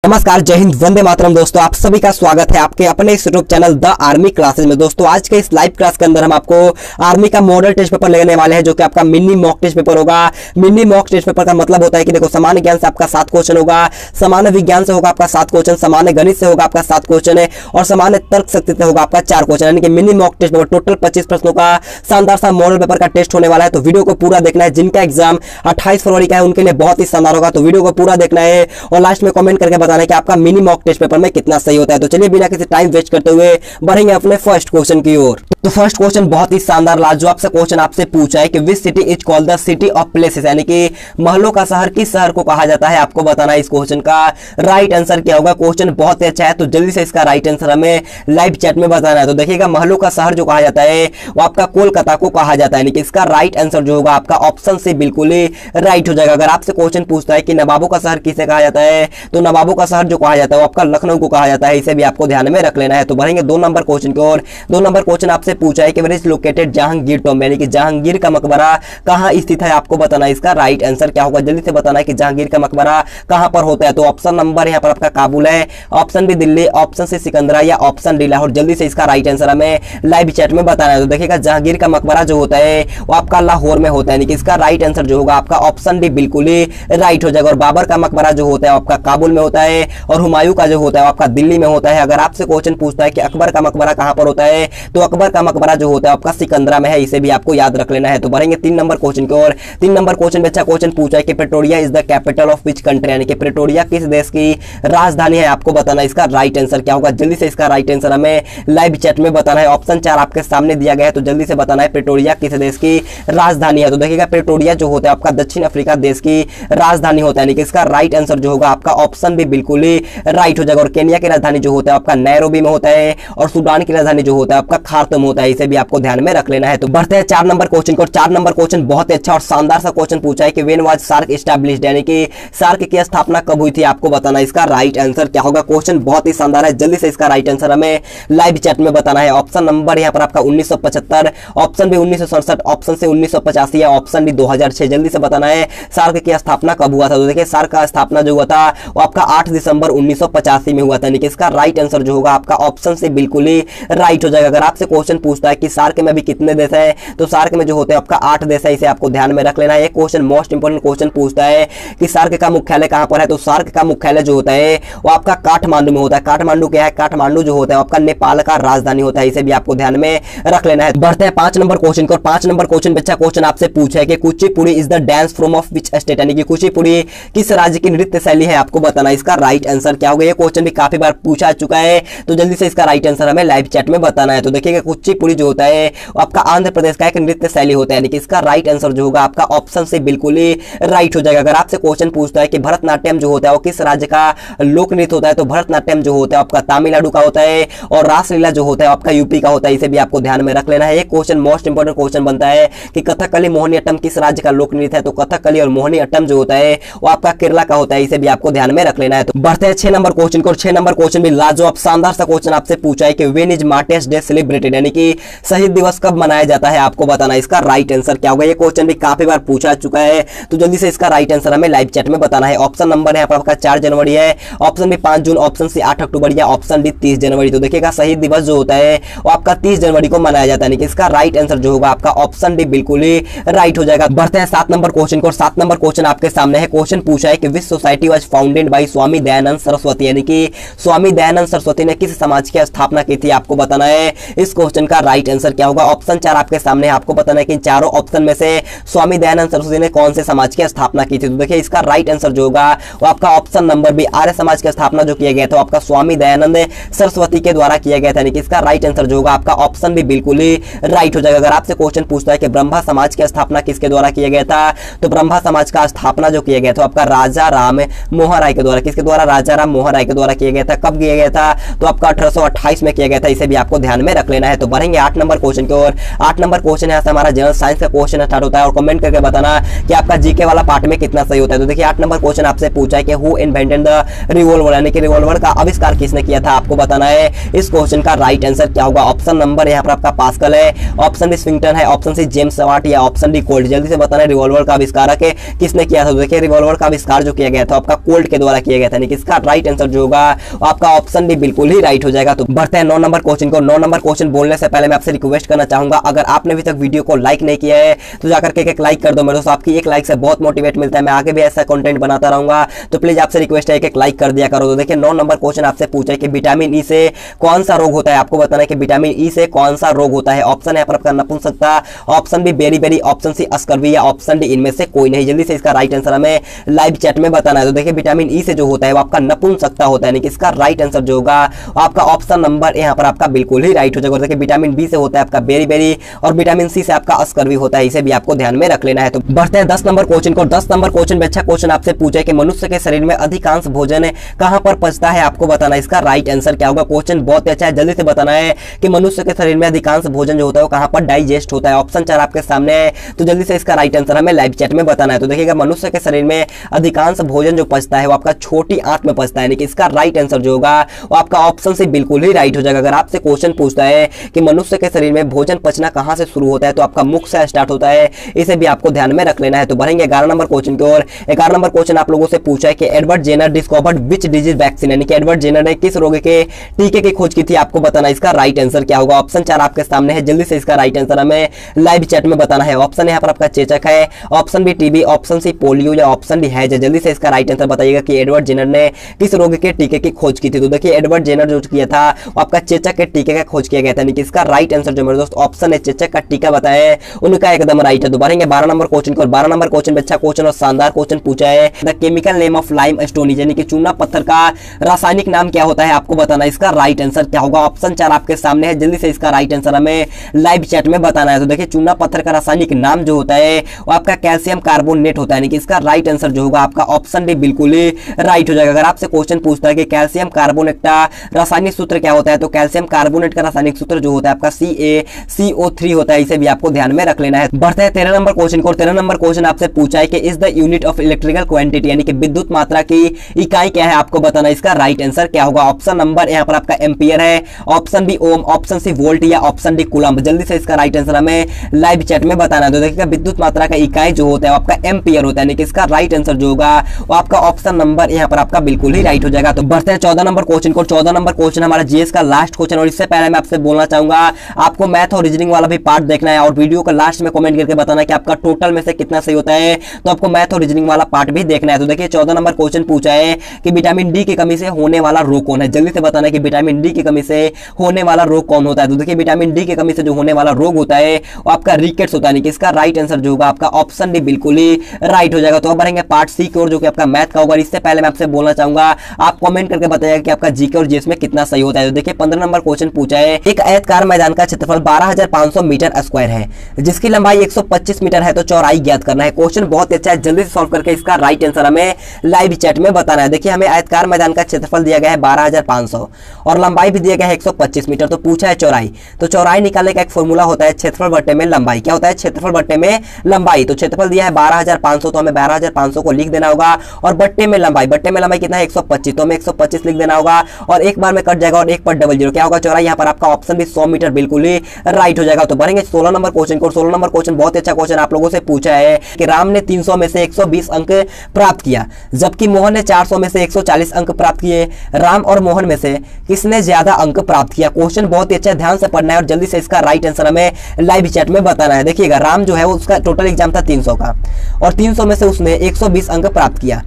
नमस्कार, जय हिंद, वंदे मातरम। दोस्तों, आप सभी का स्वागत है आपके अपने इस YouTube channel the army classes में। दोस्तों, आज के इस लाइव क्लास के अंदर हम आपको आर्मी का मॉडल टेस्ट पेपर लेने वाले हैं, जो कि आपका मिनी मॉक टेस्ट पेपर होगा। मिनी मॉक टेस्ट पेपर का मतलब होता है कि देखो, सामान्य ज्ञान से आपका 7 क्वेश्चन होगा, सामान्य विज्ञान से होगा आपका 7 क्वेश्चन, सामान्य गणित से होगा आपका 7 क्वेश्चन है और सामान्य तर्क शक्ति से होगा आपका 4 क्वेश्चन। यानी कि mini mock test paper total 25 प्रश्नों का शानदार सा मॉडल पेपर का टेस्ट होने वाला है। तो वीडियो को पूरा देखना है। जिनका एग्जाम 28 फरवरी का है उनके लिए बहुत ही शानदार होगा, तो वीडियो को पूरा देखना है और लास्ट में कमेंट करके बताना है कि आपका मिनी मॉक टेस्ट पेपर में कितना सही होता है। तो चलिए बिना किसी टाइम वेस्ट करते हुए बढ़ेंगे अपने फर्स्ट क्वेश्चन की ओर। तो फर्स्ट क्वेश्चन बहुत ही शानदार लाजवाब सा क्वेश्चन आपसे पूछा है कि which city is called the city of places, यानी कि महलों का शहर किस शहर को कहा जाता है। आपको बताना है इस क्वेश्चन का राइट आंसर क्या होगा। क्वेश्चन बहुत ही अच्छा है, तो जल्दी से इसका राइट आंसर हमें लाइव चैट में बताना है। तो देखिएगा, महलों का शहर जो कहा जाता है वो आपका कोलकाता को कहा जाता है, यानी कि इसका राइट आंसर जो होगा आपका ऑप्शन से बिल्कुल ही राइट हो जाएगा। अगर आपसे क्वेश्चन पूछता है कि नवाबों का शहर किसे कहा जाता है, तो नवाबों का शहर जो कहा जाता है वो आपका लखनऊ को कहा जाता है। इसे भी आपको ध्यान में रख लेना है। तो बढ़ेंगे 2 नंबर क्वेश्चन की ओर। 2 नंबर क्वेश्चन आपसे पूछा है कि where is located Jahangir tomb, यानी कि जहांगीर का मकबरा कहां स्थित है। आपको बताना है इसका राइट आंसर क्या होगा। जल्दी से बताना है कि जहांगीर का मकबरा कहां पर होता है। तो ऑप्शन नंबर यहां पर आपका काबुल है, option B Delhi, option C Sikandra या ऑप्शन डी लाहौर। जल्दी से इसका राइट आंसर हमें लाइव चैट में बताना है। तो देखिएगा, जहांगीर का मकबरा जो होता है वो आपका लाहौर में होता है, यानी कि इसका राइट आंसर जो होगा आपका ऑप्शन डी बिल्कुल ही राइट हो जाएगा। और बाबर का मकबरा जो होता है आपका काबुल में होता है और हुमायूं का जो होता है आपका दिल्ली में होता है। अगर आपसे क्वेश्चन पूछता है कि अकबर का मकबरा कहां पर होता है, तो अकबर का मकबरा जो होता है आपका सिकंदरा में है। इसे भी आपको याद रख लेना है। तो बढ़ेंगे 3 नंबर क्वेश्चन की ओर। 3 नंबर क्वेश्चन में अच्छा क्वेश्चन पूछा है कि Pretoria is the capital of which country, यानी कि प्रेटोरिया किस देश की राजधानी है। आपको बताना है इसका राइट आंसर क्या होगा। जल्दी से इसका राइट आंसर हमें लाइव चैट में बताना है। ऑप्शन 4 आपके सामने दिया गया है, तो जल्दी से बताना है प्रेटोरिया किस देश की राजधानी है। तो देखिएगा, प्रेटोरिया जो होता है आपका दक्षिण अफ्रीका देश की राजधानी होता है, यानी कि इसका राइट आंसर जो होगा आपका ऑप्शन भी बिल्कुल ही राइट हो जाएगा। और केनिया की राजधानी जो होता है आपका नैरोबी में होता है और सूडान की राजधानी जो होता है आपका खार्तूम होता है। इसे भी आपको ध्यान में रख लेना है। तो बढ़ते हैं 4 नंबर क्वेश्चन को। 4 नंबर क्वेश्चन बहुत ही अच्छा और शानदार सा क्वेश्चन पूछा है कि व्हेन वाज सार्क एस्टैब्लिश्ड, यानी कि सार्क की स्थापना कब हुई थी। आपको बताना है इसका राइट आंसर क्या होगा। क्वेश्चन बहुत ही शानदार है। जल्दी से इसका राइट आंसर हमें लाइव चैट में बताना है। ऑप्शन नंबर यहाँ पर आपका 1975, ऑप्शन बी 1967, ऑप्शन सी 1985 या ऑप्शन डी 2006। जल्दी से बताना है सार्क की स्थापना कब हुआ था। तो देखिए, सार्क का स्थापना जो हुआ था वो आपका 8 दिसंबर 1985 में हुआ था, यानी कि इसका राइट आंसर जो होगा आपका ऑप्शन से बिल्कुल ही राइट हो जाएगा। अगर आपसे क्वेश्चन पूछता है कि सार्क में भी कितने देश है, तो सार्क में जो होते हैं आपका 8 देश है। इसे आपको ध्यान में रख लेना है। एक क्वेश्चन मोस्ट इंपोर्टेंट क्वेश्चन पूछता है कि सार्क का मुख्यालय कहां पर है, तो सार्क का मुख्यालय जो होता है वो आपका काठमांडू में होता है। काठमांडू क्या है, काठमांडू जो होता है आपका नेपाल का राजधानी होता है। इसे भी आपको ध्यान में रख लेना है। बढ़ते हैं 5 नंबर क्वेश्चन को। 5 नंबर क्वेश्चन अच्छा क्वेश्चन आपसे पूछा है कि Kuchipudi is the dance form of which state, यानी कि कुचिपुड़ी किस राज्य की नृत्य शैली है। आपको बताना है इसका राइट आंसर क्या होगा। ये क्वेश्चन भी काफी बार पूछा चुका है, तो जल्दी से इसका राइट आंसर हमें लाइव चैट में बताना है। तो देखिएगा, कुचिपुड़ी जो होता है वो आपका आंध्र प्रदेश का एक नृत्य शैली होता है, यानी कि इसका राइट आंसर जो होगा आपका ऑप्शन से बिल्कुल ही राइट हो जाएगा। अगर आपसे क्वेश्चन पूछता है कि भरतनाट्यम जो होता है वो किस राज्य का लोक नृत्य होता है, तो भरतनाट्यम जो होता है आपका तमिलनाडु का होता है और रासलीला जो होता है आपका यूपी का होता है। इसे भी आपको ध्यान में रख लेना है। एक क्वेश्चन मोस्ट इंपोर्टेंट क्वेश्चन बनता है कि कथकली मोहिनीअट्टम किस राज्य का लोक नृत्य है, तो कथकली और मोहिनीअट्टम जो होता है वो आपका केरला का होता है। इसे भी आपको ध्यान में रख लेना है। तो बढ़ते हैं 6 नंबर क्वेश्चन को। 6 नंबर क्वेश्चन भी लाजवाब शानदार सा क्वेश्चन आपसे पूछा है कि when is martyrs day celebrated, यानी कि शहीद दिवस कब मनाया जाता है। आपको बताना है इसका राइट आंसर क्या होगा। ये क्वेश्चन भी काफी बार पूछा चुका है, तो जल्दी से इसका राइट आंसर हमें लाइव चैट में बताना है। ऑप्शन नंबर यहाँ पर आपका 4 जनवरी है, ऑप्शन बी 5 जून, ऑप्शन सी 8 अक्टूबर या ऑप्शन डी 30 जनवरी। तो देखिएगा, शहीद दिवस जो होता है वो आपका 30 जनवरी को मनाया जाता है, यानी कि इसका राइट आंसर जो होगा आपका ऑप्शन डी बिल्कुल ही राइट हो जाएगा। बढ़ते हैं 7 नंबर क्वेश्चन को। 7 नंबर क्वेश्चन आपके सामने है। क्वेश्चन पूछा है कि विच society was founded by Swami Dayanand Saraswati, यानी कि स्वामी दयानंद सरस्वती ने किस समाज की स्थापना की थी। आपको बताना है इस क्वेश्चन का राइट आंसर क्या होगा। ऑप्शन 4 आपके सामने है। आपको बताना है कि चारों ऑप्शन में से स्वामी दयानंद सरस्वती ने कौन से समाज की स्थापना की थी। तो देखिए, इसका राइट आंसर जो होगा वो आपका option number B Arya Samaj की स्थापना जो किया गया था आपका स्वामी दयानंद सरस्वती के द्वारा किया गया था, यानी कि इसका राइट आंसर जो होगा आपका ऑप्शन भी बिल्कुल ही राइट हो जाएगा। अगर आपसे क्वेश्चन पूछता है कि ब्रह्मा समाज की स्थापना किसके द्वारा किया गया था, तो ब्रह्मा समाज का स्थापना जो किया गया था आपका राजा राम मोहन राय के द्वारा। किसके द्वारा, राजा राम मोहन राय के द्वारा किया गया था। कब किया गया था, तो आपका 1828 में किया गया था। इसे भी आपको ध्यान में रख लेना है। तो बढ़ेंगे 8 नंबर क्वेश्चन की ओर। 8 नंबर क्वेश्चन यहाँ से हमारा जनरल साइंस का क्वेश्चन स्टार्ट होता है और कमेंट करके बताना कि आपका जीके वाला पार्ट में कितना सही होता है। तो देखिए, 8 नंबर क्वेश्चन आपसे पूछा है कि हु इन्वेंटेड द रिवॉल्वर, यानी कि रिवॉल्वर का आविष्कार किसने किया था। आपको बताना है इस क्वेश्चन का राइट आंसर क्या होगा। ऑप्शन नंबर यहाँ पर आपका पास्कल है, ऑप्शन डी स्विंगटन है, ऑप्शन सी जेम्स वाट या ऑप्शन डी कोल्ट। जल्दी से बताना है रिवॉल्वर का आविष्कार किसने किया था। तो देखिए, रिवॉल्वर का आविष्कार जो किया गया था आपका कोल्ट के द्वारा किया गया गया था, यानी कि इसका राइट आंसर जो होगा आपका ऑप्शन डी बिल्कुल ही राइट हो जाएगा। तो बढ़ते हैं 9 नंबर क्वेश्चन को। 9 नंबर क्वेश्चन बोलने से पहले मैं आपसे रिक्वेस्ट करना चाहूंगा, अगर आपने अभी तक वीडियो को लाइक नहीं किया है तो जाकर के एक लाइक कर दो मेरे दोस्त। आपकी एक लाइक से बहुत मोटिवेट मिलता है, मैं आगे भी ऐसा कंटेंट बनाता रहूंगा, तो प्लीज आपसे रिक्वेस्ट है एक लाइक कर दिया करो। तो देखिए 9 नंबर क्वेश्चन आपसे पूछा है कि विटामिन ई से कौन सा रोग होता है। आपको बताना है कि विटामिन ई से कौन सा रोग होता है। ऑप्शन है आपका नपुंसकता, option B beriberi, option C scurvy या ऑप्शन डी इनमें से कोई नहीं। जल्दी से इसका राइट आंसर हमें लाइव चैट में बताना है। तो देखिए विटामिन ई से जो होता है वो आपका नपुंसकता होता है, यानी कि इसका राइट आंसर जो होगा आपका ऑप्शन नंबर यहाँ पर आपका बिल्कुल ही राइट हो जाएगा। देखिए विटामिन बी से होता है आपका बेरी और विटामिन सी से आपका स्कर्वी होता है, इसे भी आपको ध्यान में रख लेना है। तो बढ़ते हैं 10 नंबर क्वेश्चन को। 10 नंबर क्वेश्चन में अच्छा क्वेश्चन आपसे पूछा है कि मनुष्य के शरीर में अधिकांश भोजन कहां पर पचता है। आपको बताना है इसका राइट आंसर क्या होगा। क्वेश्चन बहुत अच्छा है, जल्दी से बताना है कि मनुष्य के शरीर में अधिकांश भोजन जो होता है वो कहां पर डाइजेस्ट होता है। ऑप्शन 4 आपके सामने है, तो जल्दी से इसका राइट आंसर हमें लाइव चैट में बताना है। तो देखिएगा मनुष्य के शरीर में अधिकांश भोजन जो पचता है वो आपका छोटी आंत में पचता है, यानी कि इसका राइट आंसर जो होगा वो आपका ऑप्शन से बिल्कुल ही राइट हो जाएगा। अगर आपसे क्वेश्चन पूछता है कि मनुष्य के शरीर में भोजन पचना कहां से शुरू होता है तो आपका मुख से स्टार्ट होता है, इसे भी आपको ध्यान में रख लेना है। तो बढ़ेंगे 11 नंबर क्वेश्चन की ओर। 11 नंबर क्वेश्चन आप लोगों से पूछा है कि Edward Jenner discovered which disease vaccine, यानी कि एडवर्ड जेनर ने किस रोग के टीके की खोज की थी। आपको बताना इसका राइट आंसर क्या होगा। ऑप्शन 4 आपके सामने है, जल्दी से इसका राइट आंसर हमें लाइव चैट में बताना है। ऑप्शन यहाँ पर आपका चेचक है, option B TB, option C polio या ऑप्शन डी है। जल्दी से इसका राइट आंसर बताइएगा कि एडवर्ड जेनर ने किस रोग के टीके की खोज की थी। तो देखिए एडवर्ड जेनर जो किया था वो आपका चेचक के टीके का खोज किया गया था, यानी कि इसका राइट आंसर जो मेरे दोस्त ऑप्शन है चेचक का टीका बताए उनका एकदम राइट है। तो बढ़ेंगे 12 नंबर क्वेश्चन को। 12 नंबर क्वेश्चन में अच्छा क्वेश्चन और शानदार क्वेश्चन पूछा है, the chemical name of lime stone, यानी कि चूना पत्थर का रासायनिक नाम क्या होता है। आपको बताना इसका राइट आंसर क्या होगा। ऑप्शन 4 आपके सामने है, जल्दी से इसका राइट आंसर हमें लाइव चैट में बताना है। तो देखिए चूना पत्थर का रासायनिक नाम जो होता है वो आपका कैल्शियम कार्बोनेट होता है, यानी कि इसका राइट आंसर जो होगा आपका ऑप्शन डी बिल्कुल ही राइट हो जाएगा। अगर आपसे क्वेश्चन पूछता है कि कैल्शियम कार्बोनेट का रासायनिक सूत्र क्या होता है तो कैल्शियम कार्बोनेट का रासायनिक सूत्र जो होता है आपका CaCO3 होता है, इसे भी आपको ध्यान में रख लेना है। बढ़ते हैं 13 नंबर क्वेश्चन को। 13 नंबर क्वेश्चन आपसे पूछा है कि is the unit of electrical quantity, यानी कि विद्युत मात्रा की इकाई क्या है। आपको बताना इसका राइट आंसर क्या होगा। ऑप्शन नंबर यहाँ पर आपका एम्पियर है, ऑप्शन बी ओम, ऑप्शन सी वोल्ट या ऑप्शन डी कूलम्ब। जल्दी से इसका राइट आंसर हमें लाइव चैट में बताना है। तो देखिएगा विद्युत मात्रा का इकाई जो होता है आपका एम्पियर होता है, यानी कि इसका राइट आंसर जो होगा वो आपका ऑप्शन नंबर यहाँ पर आपका बिल्कुल ही राइट हो जाएगा। तो बढ़ते हैं 14 नंबर क्वेश्चन को। 14 नंबर क्वेश्चन हमारा जीएस का लास्ट क्वेश्चन, और इससे पहले मैं आपसे बोलना चाहूंगा आपको मैथ और रीजनिंग वाला भी पार्ट देखना है और वीडियो को लास्ट में कमेंट करके बताना कि आपका टोटल में से कितना सही होता है, तो आपको मैथ और रीजनिंग वाला पार्ट भी देखना है। तो देखिए 14 नंबर क्वेश्चन पूछा है कि विटामिन डी की कमी से होने वाला रोग कौन है। जल्दी से बताना है कि विटामिन डी की कमी से होने वाला रोग कौन होता है। तो देखिए विटामिन डी की कमी से जो होने वाला रोग होता है वो आपका रिकेट्स होता है, यानी कि इसका राइट आंसर जो होगा आपका ऑप्शन डी बिल्कुल ही राइट हो जाएगा। तो अब बढ़ेंगे पार्ट सी की ओर, जो कि आपका मैथ का होगा। इससे पहले मैं आपसे बोलना चाहूंगा आप कमेंट करके बताइएगा कि आपका जीके और जीएस में कितना सही होता है। तो देखिए 15 नंबर क्वेश्चन पूछा है, एक आयताकार मैदान का क्षेत्रफल 12,500 मीटर स्क्वायर है, जिसकी लंबाई 125 मीटर है, तो चौड़ाई ज्ञात करना है। क्वेश्चन बहुत अच्छा है, जल्दी से सॉल्व करके इसका राइट आंसर हमें लाइव चैट में बताना है। देखिए हमें आयताकार मैदान का क्षेत्रफल दिया गया है 12,500 और लंबाई भी दिया गया है 125 मीटर। तो पूछा है चौड़ाई, तो चौड़ाई निकालने का एक फॉर्मूला होता है क्षेत्रफल बट्टे में लंबाई। क्या होता है? क्षेत्रफल बट्टे में लंबाई। तो क्षेत्रफल दिया है 12,500, तो हमें 12,500 को लिख देना होगा और बट्टे में लंबाई कितना है 125, तो हमें 125 लिख देना होगा और एक बार में कट जाएगा और एक पर डबल जीरो। क्या होगा? चौड़ाई। यहाँ पर आपका ऑप्शन भी 100 मीटर बिल्कुल ही राइट हो जाएगा। तो बढ़ेंगे 16 नंबर क्वेश्चन को। 16 नंबर क्वेश्चन बहुत अच्छा क्वेश्चन आप लोगों से पूछा है कि राम ने 300 में से 120 अंक प्राप्त किया, जबकि मोहन ने 400 में से 140 अंक प्राप्त किए। राम और मोहन में से किसने ज्यादा अंक प्राप्त किया? क्वेश्चन बहुत ही अच्छा, ध्यान से पढ़ना है और जल्दी से इसका राइट आंसर हमें लाइव चैट में बताना है। देखिएगा राम जो है उसका टोटल एग्जाम था 300 का और 300 में से उसने 120 अंक प्राप्त किया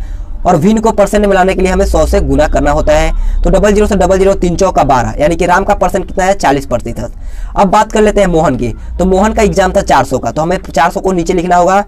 और भिन्न को परसेंट में मिलाने के लिए हमें 100 से गुना करना होता है। तो डबल जीरो से डबल जीरो 3 चौक का 12, यानी कि राम का परसेंट कितना है 40%। अब बात कर लेते हैं मोहन की। तो मोहन का एग्जाम था 400 का, तो हमें 400 को नीचे लिखना होगा।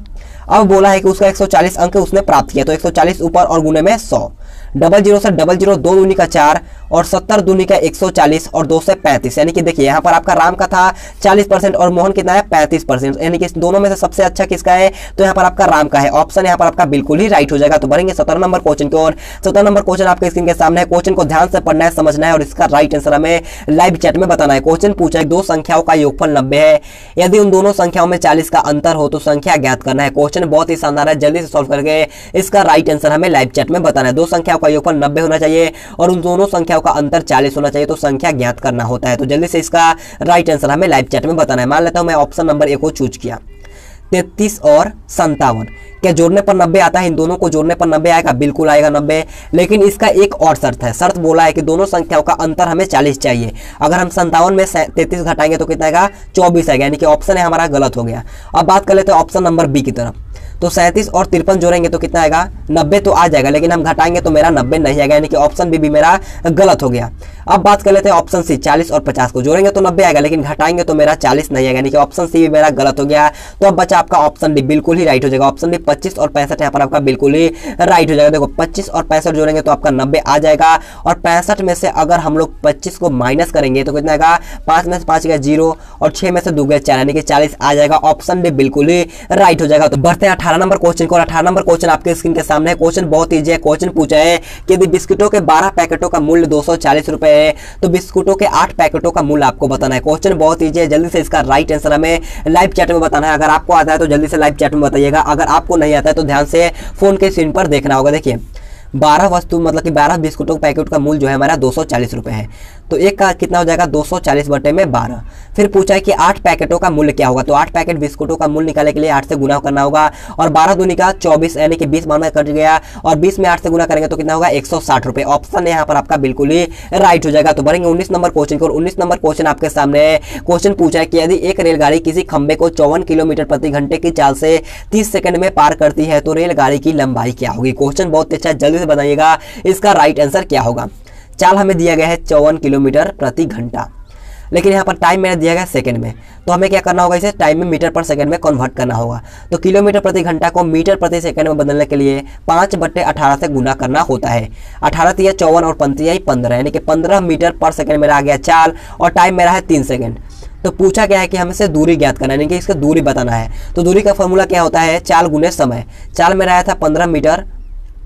अब बोला है कि उसका 140 अंक उसने प्राप्त किया, तो 140 ऊपर और गुने में 100। डबल जीरो से डबल जीरो 2 दूनी का 4 और 70 दूनी का 140 और 2 से 35, यानी कि देखिए यहाँ पर आपका राम का था 40% और मोहन कितना है 35%, यानी कि दोनों में से सबसे अच्छा किसका है? तो यहाँ पर आपका राम का है। ऑप्शन यहाँ पर आपका बिल्कुल ही राइट हो जाएगा। तो बढ़ेंगे 17 नंबर क्वेश्चन की ओर। 17 नंबर क्वेश्चन आपके स्क्रीन के सामने है। क्वेश्चन को ध्यान से पढ़ना है, समझना है और इसका राइट आंसर हमें लाइव चैट में बताना है। क्वेश्चन पूछा है, दो संख्याओं का योगफल 90 है, यदि उन दोनों संख्याओं में 40 का अंतर हो तो संख्या ज्ञात करना है। क्वेश्चन बहुत ही शानदार है, जल्दी से सॉल्व करके इसका राइट आंसर हमें लाइव चैट में बताना है। दो संख्याओं का योगफल 90 होना चाहिए और उन दोनों संख्याओं का अंतर 40 होना चाहिए, तो संख्या ज्ञात करना होता है। तो जल्दी से इसका राइट आंसर हमें लाइव चैट में बताना है। मान लेता हूं मैं ऑप्शन नंबर ए को चूज किया। 33 और 57। क्या जोड़ने पर 90 आता है? इन दोनों को जोड़ने पर 90 आएगा, बिल्कुल आएगा 90। लेकिन इसका एक और शर्त है, शर्त बोला है कि दोनों संख्याओं का अंतर हमें 40 चाहिए। अगर हम 57 में 33 घटाएंगे तो कितना आएगा? 24 आएगा, यानी कि ऑप्शन है हमारा गलत हो गया। अब बात कर लेते हैं ऑप्शन नंबर बी की तरफ। तो 37 और 53 जोड़ेंगे तो कितना आएगा? 90 तो आ जाएगा, लेकिन हम घटाएंगे तो मेरा 90 नहीं आएगा, यानी कि ऑप्शन बी भी मेरा गलत हो गया। अब बात कर लेते हैं ऑप्शन सी, 40 और 50 को जोड़ेंगे तो 90 आएगा, लेकिन घटाएंगे तो मेरा 40 नहीं आएगा, यानी कि ऑप्शन सी भी मेरा गलत हो गया। तो अब बचा आपका ऑप्शन डी, बिल्कुल ही राइट हो जाएगा। ऑप्शन डी 25 और 65 यहाँ पर आपका बिल्कुल ही राइट हो जाएगा। देखो 25 और 65 जोड़ेंगे तो आपका 90 आ जाएगा, और 65 में से अगर हम लोग 25 को माइनस करेंगे तो कितना आएगा? 5 में से 5 गया 0 और 6 में से 2 गया 4, यानी कि 40 आ जाएगा। ऑप्शन डी बिल्कुल ही राइट हो जाएगा। तो बढ़ते हैं 18 नंबर क्वेश्चन को। 18 नंबर क्वेश्चन आपके स्क्रीन के सामने है। क्वेश्चन बहुत ईजी है। क्वेश्चन पूछा है कि यदि बिस्कुटों के 12 पैकेटों का मूल्य 240 रुपए है तो बिस्कुटों के 8 पैकेटों का मूल्य आपको बताना है। क्वेश्चन बहुत ईजी है, जल्दी से इसका राइट आंसर हमें लाइव चैट में बताना है। अगर आपको आता है तो जल्दी से लाइव चैट में बताइएगा, अगर आपको नहीं आता है तो ध्यान से फोन के स्क्रीन पर देखना होगा। देखिए 12 वस्तु मतलब कि 12 बिस्कुटों पैकेट का मूल्य जो है हमारा 240 रुपए है, तो एक का कितना हो जाएगा? 240 बटे में 12। फिर पूछा है कि 8 पैकेटों का मूल्य क्या होगा, तो 8 पैकेट बिस्कुटों का मूल्य निकालने के लिए 8 से गुना करना होगा, और 12 दूनी का 24, यानी कि 20 में कट गया, और 20 में 8 से गुना करेंगे तो कितना होगा? 160 रुपए। ऑप्शन यहाँ पर आपका बिल्कुल ही राइट हो जाएगा। तो बढ़ेंगे 19 नंबर क्वेश्चन को। 19 नंबर क्वेश्चन आपके सामने है। क्वेश्चन पूछा है कि यदि एक रेलगाड़ी किसी खंबे को 54 किलोमीटर प्रति घंटे की चाल से 30 सेकंड में पार करती है तो रेलगाड़ी की लंबाई क्या होगी? क्वेश्चन बहुत अच्छा है, जल्दी से बताइएगा इसका राइट आंसर क्या होगा। चाल हमें दिया गया है 54 किलोमीटर प्रति घंटा, लेकिन यहाँ पर टाइम मैंने दिया गया सेकंड में, तो हमें क्या करना होगा? इसे टाइम में मीटर पर सेकंड में कन्वर्ट करना होगा। तो किलोमीटर प्रति घंटा को मीटर प्रति सेकंड में बदलने के लिए 5/18 से गुना करना होता है। 18 तिया 54 और 5 15, यानी कि 15 मीटर पर सेकंड मेरा आ गया चाल, और टाइम मेरा है 3 सेकंड। तो पूछा क्या है कि हमें से दूरी ज्ञात करना है, यानी कि इसका दूरी बताना है। तो दूरी का फॉर्मूला क्या होता है? चाल गुने समय। चाल मेरा आया था 15 मीटर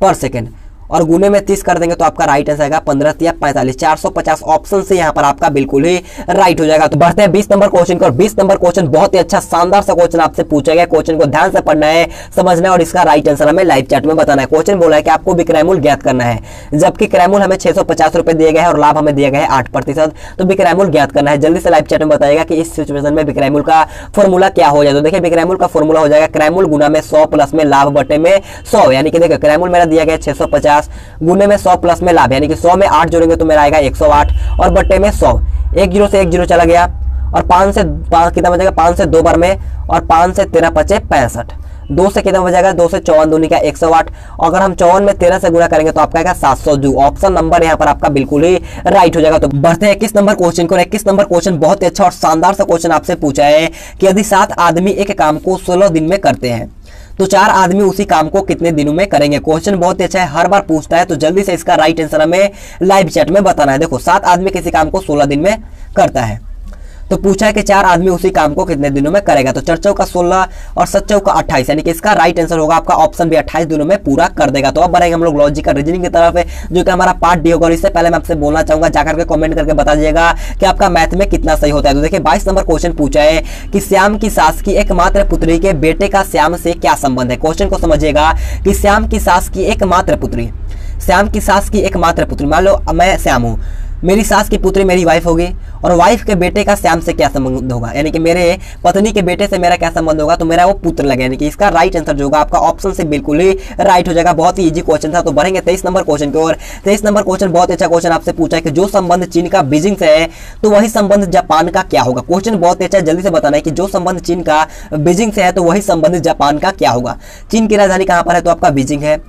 पर सेकंड, और गुने में 30 कर देंगे तो आपका राइट आंसर आएगा 15 तिया 45, 450। ऑप्शन से यहाँ पर आपका बिल्कुल ही राइट हो जाएगा। तो बढ़ते हैं 20 नंबर क्वेश्चन को। और 20 नंबर क्वेश्चन बहुत ही अच्छा शानदार सा क्वेश्चन आपसे पूछा गया। क्वेश्चन को ध्यान से पढ़ना है, समझना है, और इसका राइट आंसर हमें लाइव चैट में बताना है। क्वेश्चन बोला है कि आपको विक्रय मूल्य ज्ञात करना है, जबकि क्रय मूल्य हमें 650 रुपए दिए गए हैं और लाभ हमें दिया गया है 8%। तो विक्रय मूल्य ज्ञात करना है। जल्दी से लाइव चैट में बताइएगा कि इस सिचुएशन में विक्रय मूल्य का फॉर्मूला क्या हो जाए। तो देखिए विक्रय मूल्य का फॉर्मूला हो जाएगा क्रय मूल्य गुना में 100 प्लस में लाभ बटे में 100, यानी कि देखिए क्रय मूल्य मेरा दिया गया 650, गुने में 100 प्लस में लाभ, यानी कि 100 में 8 जोड़ेंगे तो मेरा आएगा 108, और बट्टे में 100। 1 0 से 1 0 चला गया, और 5 से 5 कितना बचेगा? 5 से 2 बार में, और 5 से 13 बचे 65। 2 से कितना बचेगा? 2 से 54 दूनी का 108, अगर हम 54 में 13 से गुना करेंगे तो आपका आएगा 702। ऑप्शन नंबर यहाँ पर आपका बिल्कुल ही राइट हो जाएगा। तो बढ़ते हैं 21 नंबर क्वेश्चन को। 21 नंबर क्वेश्चन बहुत ही अच्छा और शानदार सा क्वेश्चन आपसे पूछा है कि यदि 7 आदमी एक काम को 16 दिन में करते हैं तो 4 आदमी उसी काम को कितने दिनों में करेंगे? क्वेश्चन बहुत ही अच्छा है, हर बार पूछता है, तो जल्दी से इसका राइट आंसर हमें लाइव चैट में बताना है। देखो 7 आदमी किसी काम को 16 दिन में करता है, तो पूछा है कि 4 आदमी उसी काम को कितने दिनों में करेगा? तो 4 चौका 16 और 7 चौका 28, यानी कि इसका राइट आंसर होगा आपका ऑप्शन बी, 28 दिनों में पूरा कर देगा। तो अब बढ़ेंगे हम लोग लॉजिकल रीजनिंग की तरफ, जो कि हमारा पार्ट डी होगा। और इससे पहले मैं आपसे बोलना चाहूंगा, जाकर के कमेंट करके बता दीजिएगा कि आपका मैथ में कितना सही होता है। तो देखिए 22 नंबर क्वेश्चन पूछा है कि श्याम की सास की एकमात्र पुत्री के बेटे का श्याम से क्या संबंध है? क्वेश्चन को समझिएगा कि श्याम की सास की एकमात्र पुत्री, श्याम की सास की एकमात्र पुत्री, मान लो मैं श्याम हूँ, मेरी सास की पुत्री मेरी वाइफ होगी, और वाइफ के बेटे का श्याम से क्या संबंध होगा? यानी कि मेरे पत्नी के बेटे से मेरा क्या संबंध होगा? तो मेरा वो पुत्र लगे, यानी कि इसका राइट आंसर जो होगा आपका ऑप्शन से बिल्कुल ही राइट हो जाएगा। बहुत ही इजी क्वेश्चन था। तो बढ़ेंगे 23 नंबर क्वेश्चन की ओर। 23 नंबर क्वेश्चन बहुत अच्छा क्वेश्चन आपसे पूछा है कि जो संबंध चीन का बीजिंग से है तो वही संबंध जापान का क्या होगा? क्वेश्चन बहुत अच्छा है, जल्दी से बताना है कि जो संबंध चीन का बीजिंग से है तो वही संबंध जापान का क्या होगा? चीन की राजधानी कहाँ पर है? तो आपका बीजिंग है।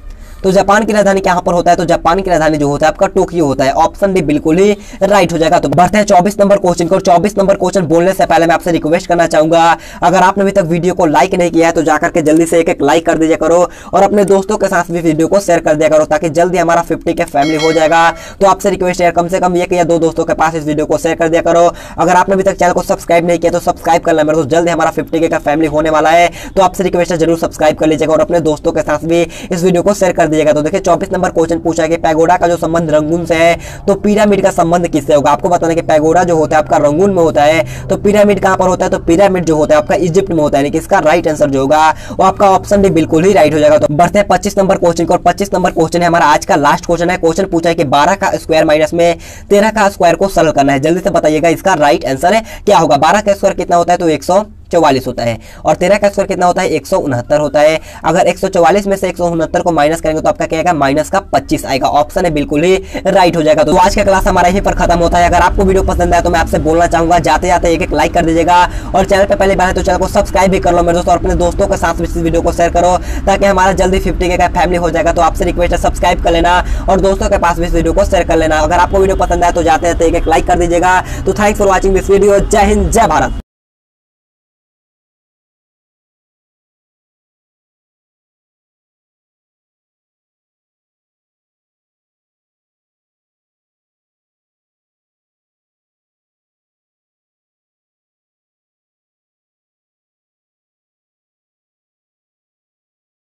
तो जापान की राजधानी कहाँ पर होता है? तो जापान की राजधानी जो होता है आपका टोक्यो होता है। ऑप्शन डी बिल्कुल ही राइट हो जाएगा। तो बढ़ते हैं 24 नंबर क्वेश्चन को। 24 नंबर क्वेश्चन बोलने से पहले मैं आपसे रिक्वेस्ट करना चाहूंगा, अगर आपने अभी तक वीडियो को लाइक नहीं किया है तो जाकर के जल्दी से एक लाइक कर दीजिए करो, और अपने दोस्तों के साथ भी वीडियो को शेयर कर दिया करो, ताकि जल्दी हमारा 50 के फैमिली हो जाएगा। तो आपसे रिक्वेस्ट है कम से कम 1 या 2 दोस्तों के पास इस वीडियो को शेयर कर दिया करो। अगर आपने अभी तक चैनल को सब्सक्राइब नहीं किया तो सब्सक्राइब कर लें मेरे दोस्त, जल्दी हमारा 50 का फैमिली होने वाला है। तो आपसे रिक्वेस्ट है जरूर सब्सक्राइब कर लीजिएगा और अपने दोस्तों के साथ भी इस वीडियो को शेयर कर दीजिएगा। तो देखिए 24 नंबर क्वेश्चन पूछा है कि पैगोडा का जो संबंध रंगून से है तो पिरामिड का संबंध किससे होगा? आपको बताना है कि पैगोडा जो होता है आपका रंगून में होता है, तो पिरामिड कहां पर होता है? तो पिरामिड जो होता है आपका इजिप्ट में होता है, यानी कि इसका राइट आंसर जो होगा वो आपका ऑप्शन डी बिल्कुल ही राइट हो जाएगा। तो बढ़ते हैं 25 नंबर क्वेश्चन को। और 25 नंबर क्वेश्चन है हमारा आज का लास्ट क्वेश्चन है। क्वेश्चन पूछा है कि 12 का स्क्वायर माइनस में 13 का स्क्वायर को सरल करना है। जल्दी से बताइएगा इसका राइट आंसर है क्या होगा? 12 का स्क्वायर कितना होता है? तो 100 144 होता है और 13 का स्क्वायर कितना होता है 169 होता है। अगर 144 में से 169 को माइनस करेंगे तो आपका क्या आएगा माइनस का 25 आएगा। ऑप्शन है बिल्कुल ही राइट हो जाएगा। तो आज का क्लास हमारा यहीं पर खत्म होता है। अगर आपको वीडियो पसंद आया तो मैं आपसे बोलना चाहूंगा जाते जाते एक लाइक कर दीजिएगा और चैनल पर पहले बार है तो चैनल को सब्सक्राइब भी कर लो मेरे दोस्तों और अपने दोस्तों के साथ इस वीडियो को शेयर करो ताकि हमारा जल्दी 50K का फैमिली हो जाएगा। तो आपसे रिक्वेस्ट है सब्सक्राइब कर लेना और दोस्तों के पास भी इस वीडियो को शेयर कर लेना। अगर आपको वीडियो पसंद आया तो जाते जाते एक लाइक कर दीजिएगा। तो thanks for watching this video. जय हिंद जय भारत।